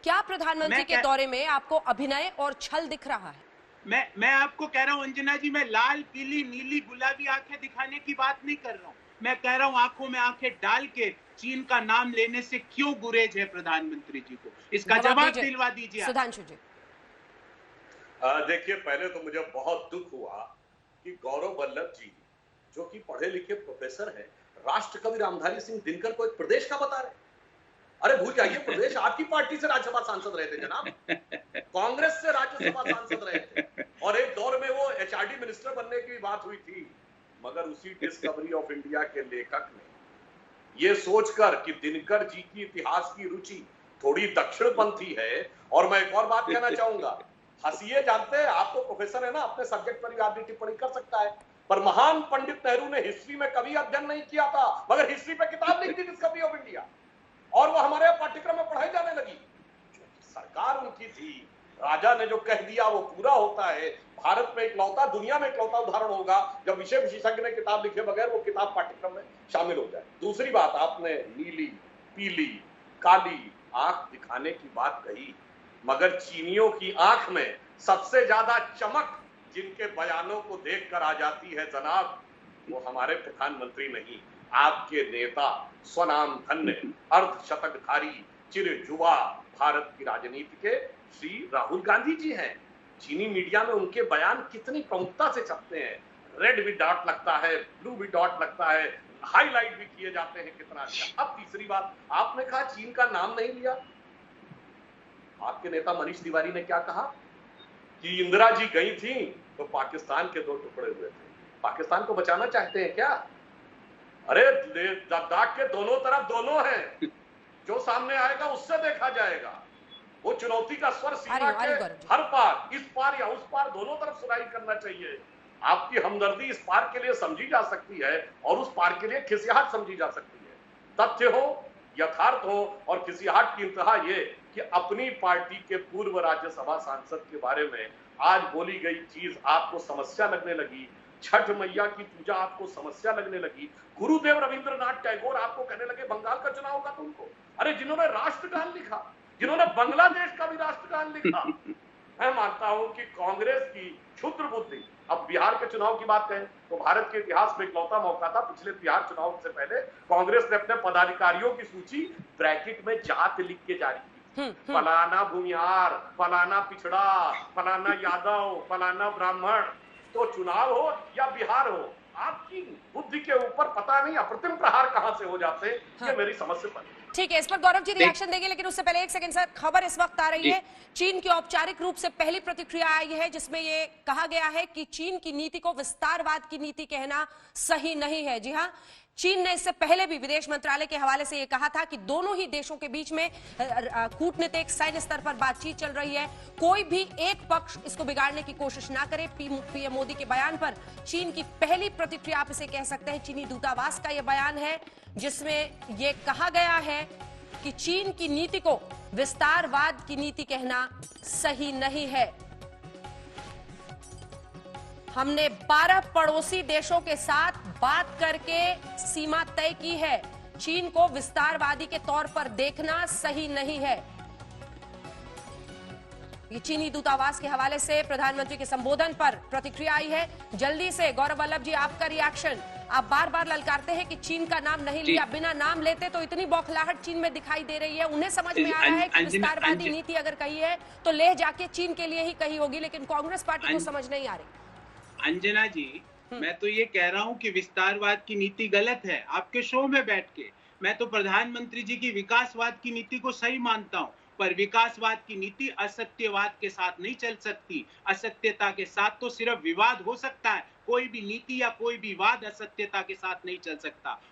क्या प्रधानमंत्री के दौरे में आपको अभिनय और छल दिख रहा है? मैं आपको कह रहा हूं अंजना जी, मैं लाल, पीली, नीली, गुलाबी आंखें दिखाने की बात नहीं कर रहा हूं। मैं कह रहा हूं आंखों में आंखें डाल के चीन का नाम लेने से क्यों गुरेज है प्रधानमंत्री जी को, इसका जवाब दीजिए दिलवा दीजिए। सुधांशु जी। देखिए, पहले तो मुझे बहुत दुख हुआ कि गौरव वल्लभ जी, जो कि पढ़े लिखे प्रोफेसर हैं, राष्ट्रकवि रामधारी सिंह दिनकर को एक प्रदेश का बता रहे। अरे भूल जाइए, प्रदेश आपकी पार्टी से राज्यसभा सांसद रहे थे जनाब, कांग्रेस से राज्यसभा सांसद रहे थे, और एक दौर में वो एचआरडी मिनिस्टर बनने की बात हुई थी। मगर उसी डिस्कवरी ऑफ इंडिया के लेखक ने ये सोचकर कि दिनकर जी की इतिहास की रुचि थोड़ी दक्षिणपंथी है, और मैं एक और बात कहना चाहूंगा, हंसिए, जानते हैं आप तो प्रोफेसर है ना, अपने सब्जेक्ट पर आदमी टिप्पणी कर सकता है, पर महान पंडित नेहरू ने हिस्ट्री में कभी अध्ययन नहीं किया था, मगर हिस्ट्री पे किताब लिख दी डिस्कवरी ऑफ इंडिया, और वो हमारे पाठ्यक्रम में पढ़ाई जाने लगी। सरकार उनकी थी, राजा ने जो कह दिया वो पूरा होता है। भारत में इकलौता, दुनिया में इकलौता उदाहरण होगा जब विषय विशेषज्ञ ने किताब लिखे बगैर वो किताब पाठ्यक्रम में शामिल हो जाए। दूसरी बात, आपने नीली, पीली, काली आंख दिखाने की बात कही, मगर चीनियों की आंख में सबसे ज्यादा चमक जिनके बयानों को देखकर आ जाती है जनाब, वो हमारे प्रधानमंत्री नहीं, आपके नेता, स्वनाम धन्य, अर्धशतकधारी, चिरयुवा भारत की राजनीति के श्री राहुल गांधी जी हैं। चीनी मीडिया में उनके बयान कितनी प्रमुखता से छपते हैं, रेड भी डॉट लगता है, ब्लू भी डॉट लगता है, हाईलाइट भी किए जाते हैं, कितना अच्छा। अब तीसरी बात, आपने कहा चीन का नाम नहीं लिया, आपके नेता मनीष तिवारी ने क्या कहा कि इंदिरा जी गई थी तो पाकिस्तान के दो टुकड़े हुए थे, पाकिस्तान को बचाना चाहते हैं क्या? अरे दाग के दोनों तरफ दोनों हैं, जो सामने आएगा उससे देखा जाएगा। वो चुनौती का स्वर सीमा के हर पार, इस पार या उस पार, दोनों तरफ सुनाई करना चाहिए। आपकी हमदर्दी इस पार के लिए समझी जा सकती है और उस पार के लिए खिसियाहट समझी जा सकती है। तथ्य हो, यथार्थ हो, और खिसियाहट की इंतहा ये कि अपनी पार्टी के पूर्व राज्यसभा सांसद के बारे में आज बोली गई चीज आपको समस्या लगने लगी, छठ मैया की पूजा आपको समस्या लगने लगी, गुरुदेव रविंद्रनाथ टैगोर आपको कहने लगे बंगाल का चुनाव होगा तो उनको, अरे जिन्होंने राष्ट्रगान लिखा, जिन्होंने बांग्लादेश का भी राष्ट्रगान लिखा। मैं मानता हूं कि कांग्रेस की क्षुद्र बुद्धि, अब बिहार के चुनाव की बात करें तो भारत के इतिहास में इकलौता मौका था, पिछले बिहार चुनाव से पहले कांग्रेस ने अपने पदाधिकारियों की सूची ब्रैकेट में जात लिख के जारी की, फलाना भूमिहार, फलाना पिछड़ा, फलाना यादव, फलाना ब्राह्मण। तो चुनाव हो या बिहार हो, आपकी बुद्धि के ऊपर पता नहीं अप्रतिम प्रहार कहां से हो जाते हैं। ये मेरी समझ से परे। ठीक है, इस पर गौरव जी रिएक्शन देंगे, लेकिन उससे पहले एक सेकंड सर, खबर इस वक्त आ रही है, चीन की औपचारिक रूप से पहली प्रतिक्रिया आई है जिसमें ये कहा गया है कि चीन की नीति को विस्तारवाद की नीति कहना सही नहीं है। जी हाँ, चीन ने इससे पहले भी विदेश मंत्रालय के हवाले से यह कहा था कि दोनों ही देशों के बीच में कूटनीतिक सैन्य स्तर पर बातचीत चल रही है, कोई भी एक पक्ष इसको बिगाड़ने की कोशिश ना करे। पीएम मोदी के बयान पर चीन की पहली प्रतिक्रिया, आप इसे कह सकते हैं, चीनी दूतावास का यह बयान है जिसमें यह कहा गया है कि चीन की नीति को विस्तारवाद की नीति कहना सही नहीं है। हमने 12 पड़ोसी देशों के साथ बात करके सीमा तय की है, चीन को विस्तारवादी के तौर पर देखना सही नहीं है। ये चीनी दूतावास के हवाले से प्रधानमंत्री के संबोधन पर प्रतिक्रिया आई है। जल्दी से गौरव वल्लभ जी, आपका रिएक्शन। आप बार बार ललकारते हैं कि चीन का नाम नहीं लिया, बिना नाम लेते तो इतनी बौखलाहट चीन में दिखाई दे रही है। उन्हें समझ में आ रहा है कि विस्तारवादी नीति अगर कही है तो ले जाके चीन के लिए ही कही होगी, लेकिन कांग्रेस पार्टी को समझ नहीं आ रही। अंजना जी, मैं तो ये कह रहा हूं कि विस्तारवाद की नीति गलत है। आपके शो में बैठ के मैं तो प्रधानमंत्री जी की विकासवाद की नीति को सही मानता हूं, पर विकासवाद की नीति असत्यवाद के साथ नहीं चल सकती। असत्यता के साथ तो सिर्फ विवाद हो सकता है, कोई भी नीति या कोई भी वाद असत्यता के साथ नहीं चल सकता।